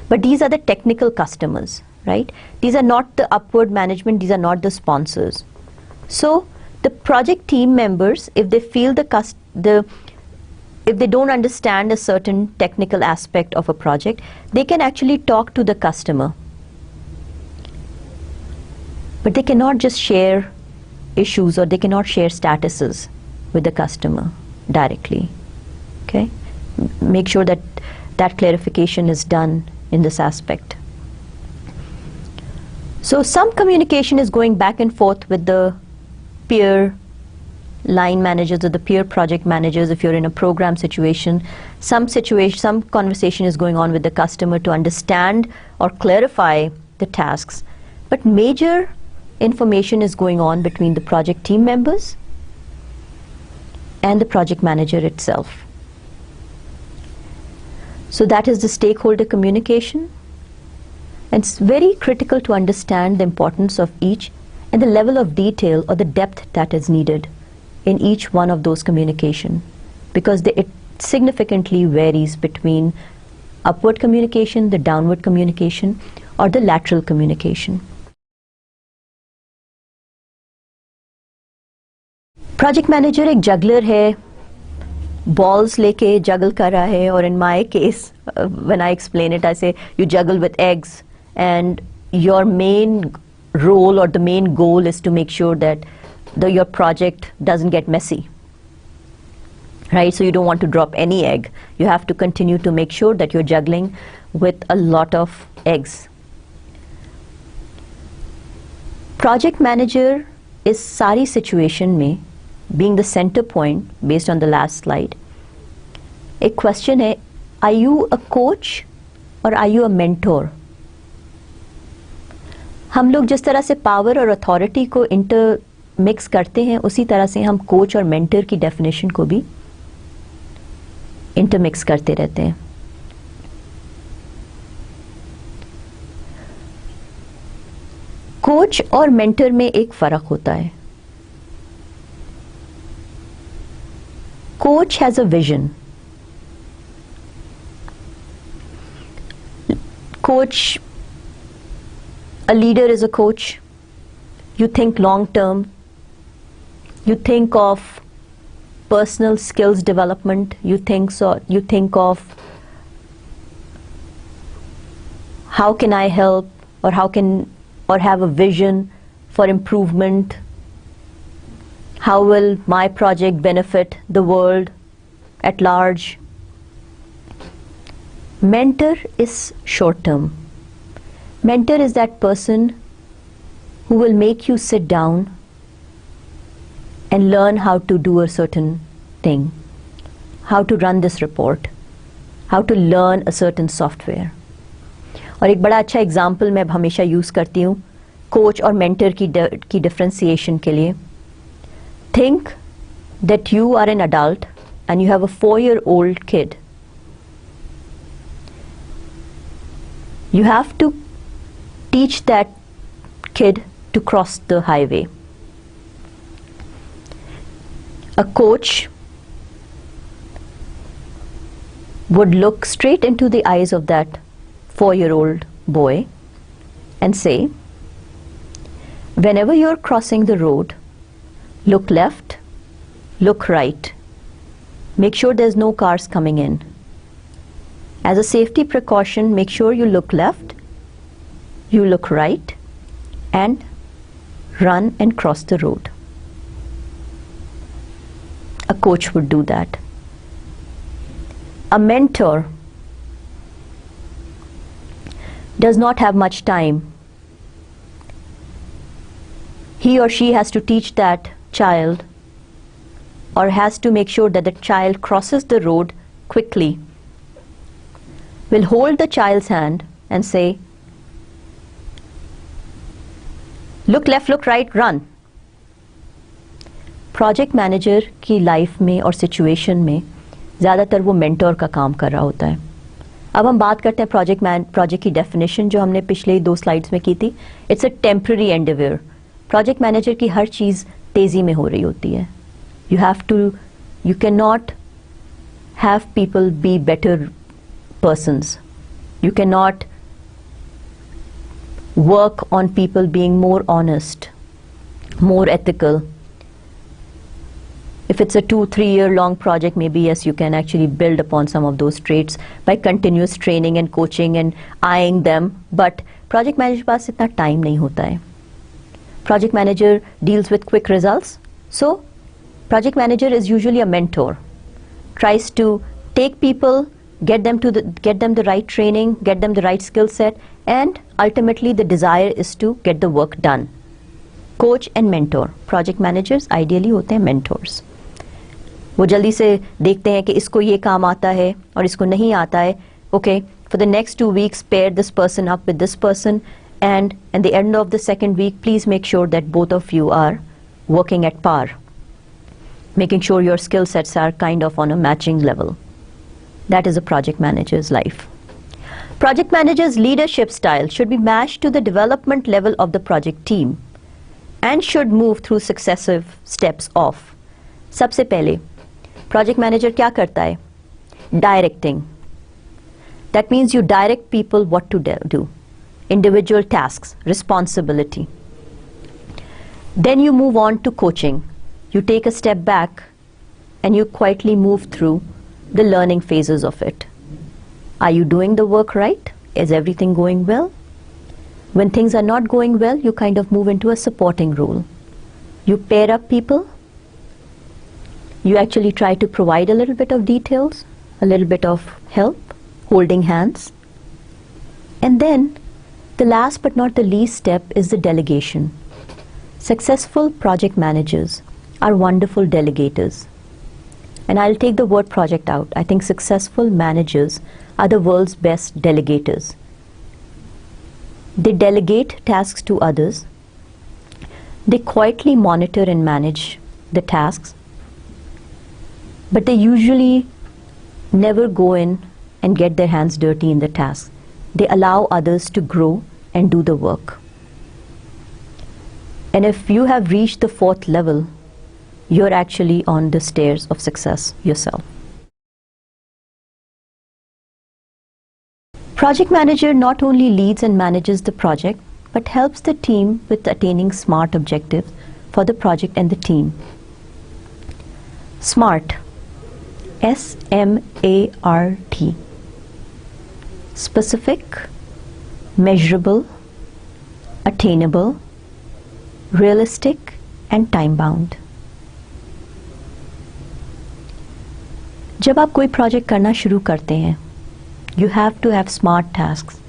but these are the technical customers, right? These are not the upward management, these are not the sponsors. So the project team members, if they feel if they don't understand a certain technical aspect of a project, they can actually talk to the customer. But they cannot just share issues or they cannot share statuses with the customer directly. Okay? Make sure that that clarification is done in this aspect. So some communication is going back and forth with the peer line managers or the peer project managers. If you're in a program situation, some conversation is going on with the customer to understand or clarify the tasks. But major information is going on between the project team members and the project manager itself. So that is the stakeholder communication. And it's very critical to understand the importance of each and the level of detail or the depth that is needed in each one of those communication, because it significantly varies between upward communication, the downward communication, or the lateral communication. Project manager एक juggler है, balls लेके juggle कर रहा है, or in my case, when I explain it, I say you juggle with eggs, and your main role or the main goal is to make sure that your project doesn't get messy, right? So you don't want to drop any egg. You have to continue to make sure that you're juggling with a lot of eggs. Project manager is सारी situation में being the center point based on the last slide. एक question है, are you a coach or are you a mentor? हम लोग जिस तरह से power और अथॉरिटी को इंटरमिक्स करते हैं, उसी तरह से हम कोच और मेंटर की डेफिनेशन को भी इंटरमिक्स करते रहते हैं. कोच और मेंटर में एक फर्क होता है. Coach has a vision. Coach, a leader is a coach. You think long term. You think of personal skills development. You think of how can I help, or have a vision for improvement. How will my project benefit the world at large? Mentor is short term. Mentor is that person who will make you sit down and learn how to do a certain thing, how to run this report, how to learn a certain software. और एक बड़ा अच्छा example मैं हमेशा use करती हूँ coach और mentor की डिफ्रेंसिएशन के लिए. Think that you are an adult and you have a 4-year-old kid. You have to teach that kid to cross the highway. A coach would look straight into the eyes of that 4-year-old boy and say, whenever you're crossing the road, look left, look right. Make sure there's no cars coming in. As a safety precaution, make sure you look left, you look right, and run and cross the road. A coach would do that. A mentor does not have much time. He or she has to teach that child, or has to make sure that the child crosses the road quickly. Will hold the child's hand and say, look left, look right, run. Project manager की life में और situation में ज़्यादातर वो mentor का काम कर रहा होता है. अब हम बात करते हैं प्रोजेक्ट की डेफिनेशन जो हमने पिछले 2 स्लाइड्स में की थी. It's a temporary Endeavour. Project manager की हर चीज़ तेज़ी में हो रही होती है. You can not have people be better persons. You cannot work on people being more honest, more ethical. If it's a 2-3 year long project, maybe yes, you can actually build upon some of those traits by continuous training and coaching and eyeing them. But project manager के पास इतना time नहीं होता है. Project manager deals with quick results. So project manager is usually a mentor, tries to take people, get them the right training, get them the right skill set, and ultimately the desire is to get the work done. Coach and mentor. Project managers ideally होते हैं mentors. वो जल्दी से देखते हैं कि इसको ये काम आता है और इसको नहीं आता है. Okay, for the next 2 weeks, pair this person up with this person, and at the end of the second week, please make sure that both of you are working at par, making sure your skill sets are kind of on a matching level. That is a project manager's life. Project manager's leadership style should be matched to the development level of the project team and should move through successive steps of. सबसे पहले project manager क्या करता है? Directing. That means you direct people what to do. Individual tasks, responsibility. Then you move on to coaching. You take a step back and you quietly move through the learning phases of it. Are you doing the work right? Is everything going well? When things are not going well, you kind of move into a supporting role. You pair up people. You actually try to provide a little bit of details, a little bit of help, holding hands. And then the last but not the least step is the delegation. Successful project managers are wonderful delegators. And I'll take the word project out. I think successful managers are the world's best delegators. They delegate tasks to others. They quietly monitor and manage the tasks. But they usually never go in and get their hands dirty in the task. They allow others to grow and do the work. And if you have reached the 4th level, you're actually on the stairs of success yourself. Project manager not only leads and manages the project, but helps the team with attaining SMART objectives for the project and the team. SMART. S-M-A-R-T. Specific, measurable, attainable, realistic, and time-bound. जब आप कोई project करना शुरू करते हैं, you have to have SMART tasks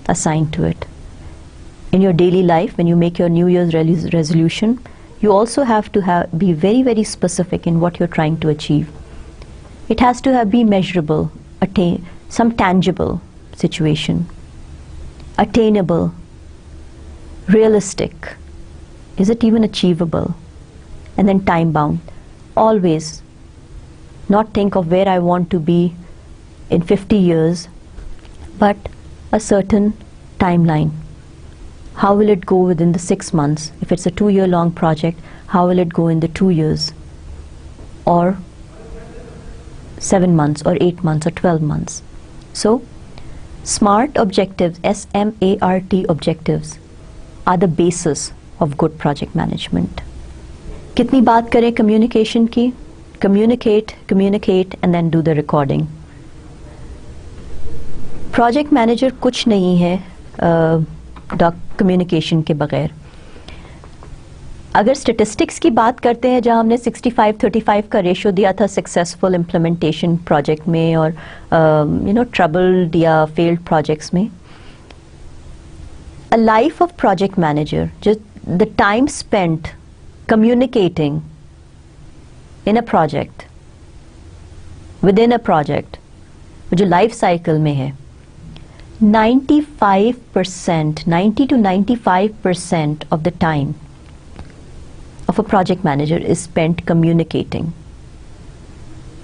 assigned to it. In your daily life, when you make your New Year's resolution, you also have to be very, very specific in what you're trying to achieve. It has to be measurable, some tangible situation, attainable, realistic. Is it even achievable? And then time-bound. Always not think of where I want to be in 50 years, but a certain timeline. How will it go within the 6 months? If it's a 2-year long project, how will it go in the 2 years? Or 7 months or 8 months or 12 months. So SMART objectives, S-M-A-R-T objectives, are the basis of good project management. कितनी बात करें communication की? Communicate, and then do the recording. Project manager कुछ नहीं है communication के बगैर. अगर स्टेटिस्टिक्स की बात करते हैं, जहां हमने 65-35 का रेशियो दिया था सक्सेसफुल इम्प्लीमेंटेशन प्रोजेक्ट में और ट्रबल्ड या फेल्ड प्रोजेक्ट्स में, a life of project manager, just the time spent communicating in a project, within a project, जो लाइफ साइकिल में है, 95%, 90 to 95% of the time of a project manager is spent communicating.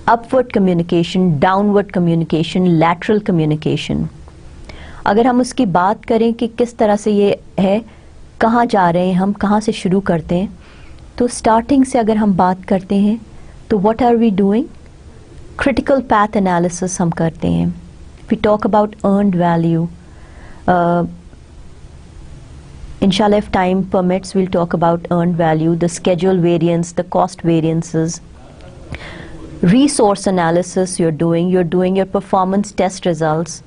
Upward communication, downward communication, lateral communication. अगर हम उसकी बात करें कि किस तरह से ये है, कहाँ जा रहे हैं हम, कहाँ से शुरू करते हैं, तो स्टार्टिंग से अगर हम बात करते हैं तो what are we doing? Critical path analysis हम करते हैं. We talk about earned value. Inshallah, if time permits, we'll talk about earned value, the schedule variance, the cost variances, resource analysis you're doing your performance test results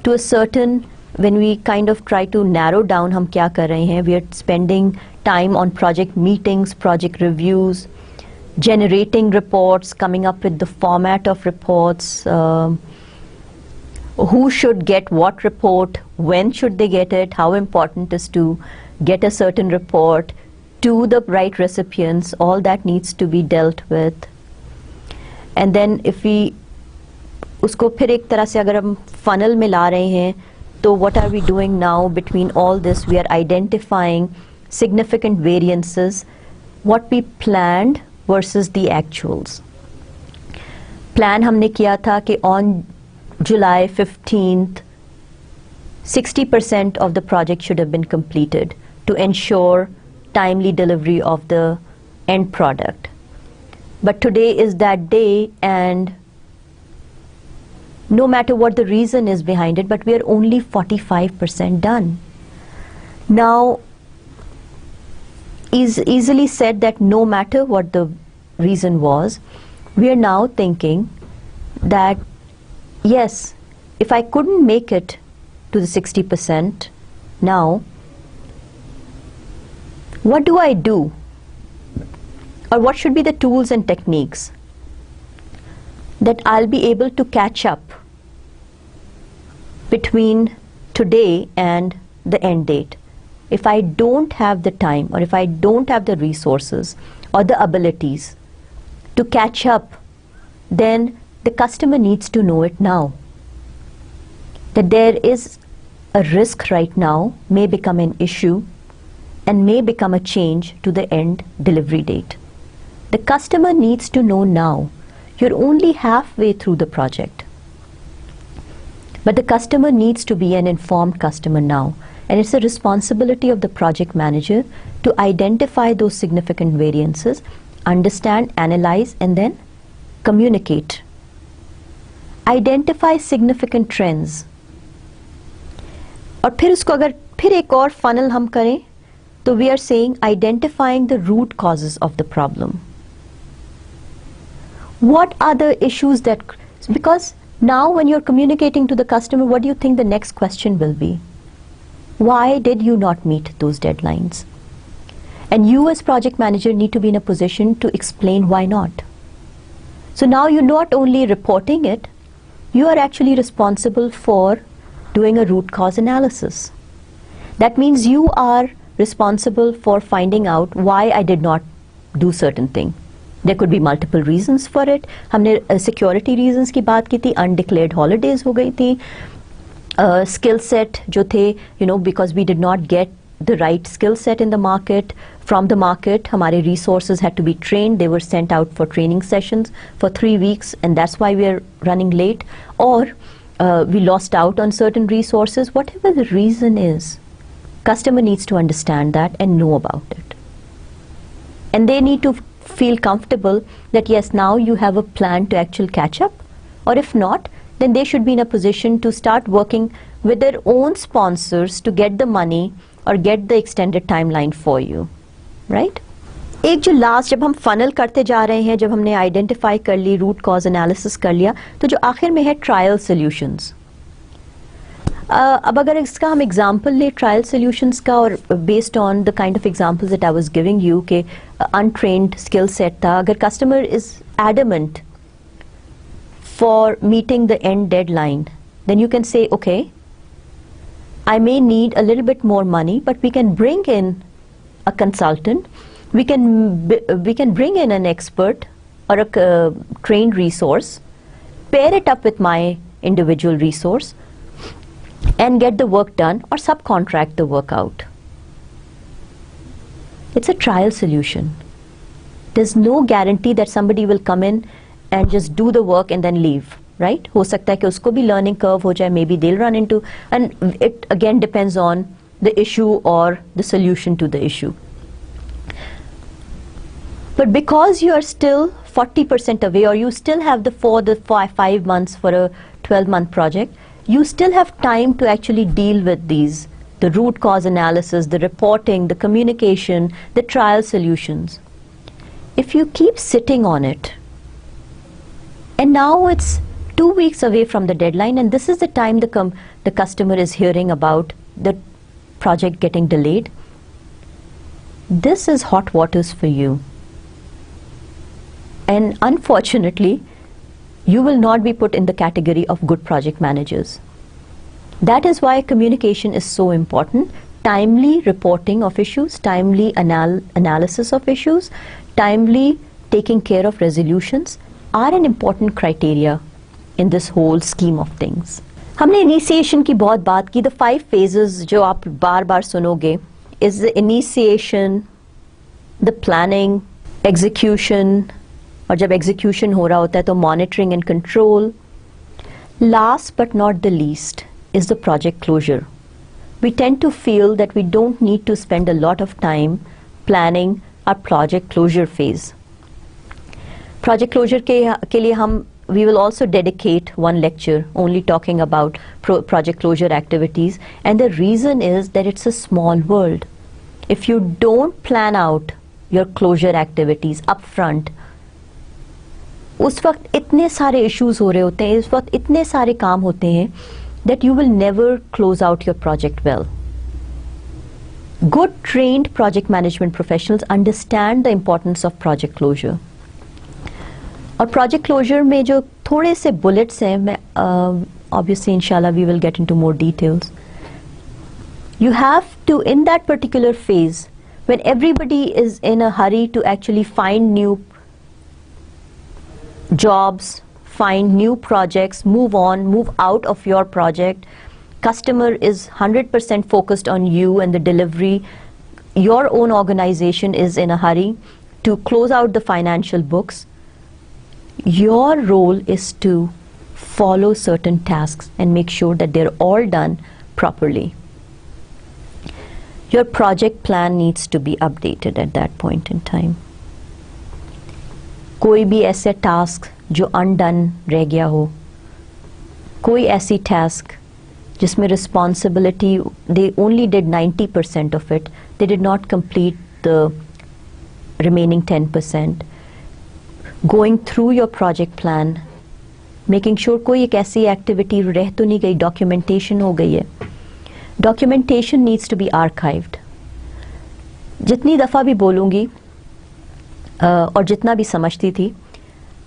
to a certain, when we kind of try to narrow down हम क्या कर रहे हैं, we are spending time on project meetings, project reviews, generating reports, coming up with the format of reports, who should get what report, when should they get it, how important is to get a certain report to the right recipients, all that needs to be dealt with. And then if we उसको फिर एक तरह से अगर हम funnel में ला रहे हैं, तो what are we doing now between all this? We are identifying significant variances, what we planned versus the actuals. Plan हमने किया था कि on July 15th, 60% of the project should have been completed to ensure timely delivery of the end product. But today is that day, and no matter what the reason is behind it, but we are only 45% done. Now, is easily said that no matter what the reason was, we are now thinking that yes, if I couldn't make it to the 60% now, what do I do? Or what should be the tools and techniques that I'll be able to catch up between today and the end date? If I don't have the time, or if I don't have the resources or the abilities to catch up, then the customer needs to know it now. That there is a risk right now, may become an issue and may become a change to the end delivery date. The customer needs to know now. You're only halfway through the project. But the customer needs to be an informed customer now. And it's a responsibility of the project manager to identify those significant variances, understand, analyze, and then communicate. Identify significant trends. और फिर उसको अगर फिर एक और funnel हम करें, तो we are saying identifying the root causes of the problem. What are the issues that, because now when you're communicating to the customer, what do you think the next question will be? Why did you not meet those deadlines? And you as project manager need to be in a position to explain why not. So now you're not only reporting it, you are actually responsible for doing a root cause analysis. That means you are responsible for finding out why I did not do certain thing. There could be multiple reasons for it. हमने security reasons की बात की थी, undeclared holidays हो गई थी, skill set जो थे, because we did not get the right skill set in the market, from the market, हमारे resources had to be trained, they were sent out for training sessions for 3 weeks, and that's why we are running late, or we lost out on certain resources. Whatever the reason is, customer needs to understand that and know about it. And they need to feel comfortable that yes, now you have a plan to actually catch up, or if not, then they should be in a position to start working with their own sponsors to get the money or get the extended timeline for you, right? एक जो last जब हम funnel करते जा रहे हैं, जब हमने आइडेंटिफाई कर ली, रूट कॉज एनालिसिस कर लिया, तो जो आखिर में है ट्रायल सॉल्यूशंस. अब अगर इसका हम एग्जांपल ले ट्रायल सॉल्यूशंस का, और based on the kind of examples that I was giving you के अनट्रेन्ड स्किल सेट था, अगर customer is adamant for meeting the end deadline, then you can say, okay, I may need a little bit more money, but we can bring in a consultant, we can bring in an expert or a trained resource, pair it up with my individual resource and get the work done, or subcontract the work out. It's a trial solution. There's no guarantee that somebody will come in and just do the work and then leave, right? हो सकता है कि उसको भी learning curve हो जाए, maybe they'll run into, and it again depends on the issue or the solution to the issue. But because you are still 40% away, or you still have the 5 months for a 12-month project, you still have time to actually deal with these, the root cause analysis, the reporting, the communication, the trial solutions. If you keep sitting on it, And now it's 2 weeks away from the deadline, and this is the time the customer is hearing about the project getting delayed. This is hot waters for you. And unfortunately, you will not be put in the category of good project managers. That is why communication is so important. Timely reporting of issues, timely analysis of issues, timely taking care of resolutions are an important criteria in this whole scheme of things. हमने initiation की बहुत बात की. The 5 phases जो आप बार बार सुनोगे is the initiation, the planning, execution, और जब execution हो रहा होता है तो monitoring and control. Last but not the least is the project closure. We tend to feel that we don't need to spend a lot of time planning our project closure phase. Project closure के लिए हम we will also dedicate one lecture only talking about project closure activities, and the reason is that it's a small world. If you don't plan out your closure activities up front, उस वक्त इतने सारे issues हो रहे होते हैं, इस वक्त इतने सारे काम होते हैं that you will never close out your project well. Good trained project management professionals understand the importance of project closure. और project closure में जो थोड़े से bullets हैं, मैं obviously inshallah we will get into more details. You have to, in that particular phase, when everybody is in a hurry to actually find new jobs, find new projects, move on, move out of your project, customer is 100% focused on you and the delivery, your own organization is in a hurry to close out the financial books, your role is to follow certain tasks and make sure that they're all done properly. Your project plan needs to be updated at that point in time. कोई भी ऐसे task जो undone रह गया हो, कोई ऐसी task जिसमें responsibility they only did 90% of it, they did not complete the remaining 10%. Going through your project plan, making sure कोई एक ऐसी एक्टिविटी रह तो नहीं गई, डॉक्यूमेंटेशन हो गई है. Documentation needs to be archived. जितनी दफ़ा भी बोलूँगी और जितना भी समझती थी,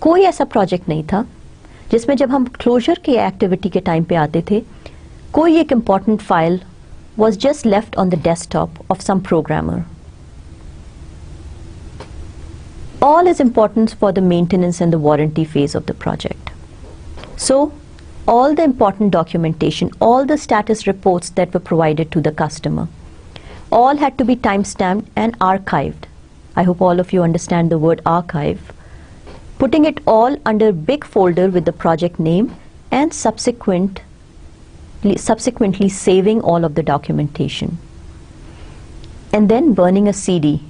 कोई ऐसा प्रोजेक्ट नहीं था जिसमें जब हम क्लोजर की एक्टिविटी के टाइम पे आते थे, कोई एक important file was just left on the desktop of some programmer. All is important for the maintenance and the warranty phase of the project. So, all the important documentation, all the status reports that were provided to the customer, all had to be time-stamped and archived. I hope all of you understand the word archive. Putting it all under a big folder with the project name and subsequently saving all of the documentation. And then burning a CD.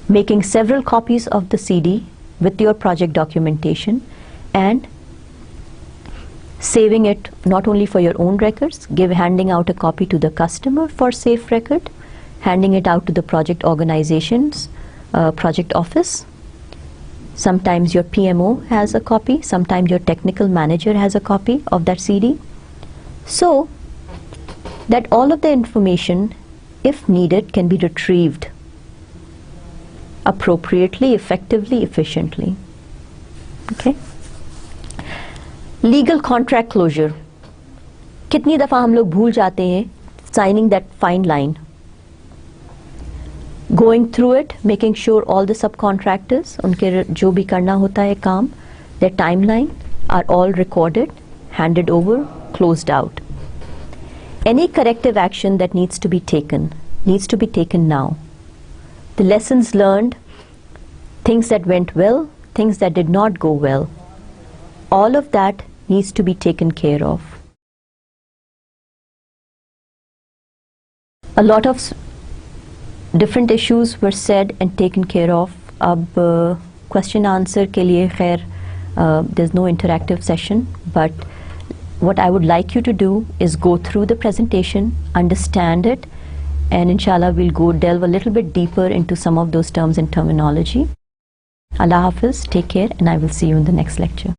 Making several copies of the CD with your project documentation and saving it not only for your own records, handing out a copy to the customer for safe record, handing it out to the project organization's project office. Sometimes your PMO has a copy, sometimes your technical manager has a copy of that CD. So that all of the information, if needed, can be retrieved appropriately, effectively, efficiently. Okay? Legal contract closure. कितनी दफ़ा हम लोग भूल जाते हैं signing that fine line. Going through it, making sure all the subcontractors, उनके जो भी करना होता है काम, their timeline are all recorded, handed over, closed out. Any corrective action that needs to be taken now. The lessons learned, things that went well, things that did not go well, all of that needs to be taken care of. A lot of different issues were said and taken care of. अब question answer के लिए खैर there's no interactive session, but what I would like you to do is go through the presentation, understand it, and inshallah we'll delve a little bit deeper into some of those terms and terminology. Allah Hafiz, take care, and I will see you in the next lecture.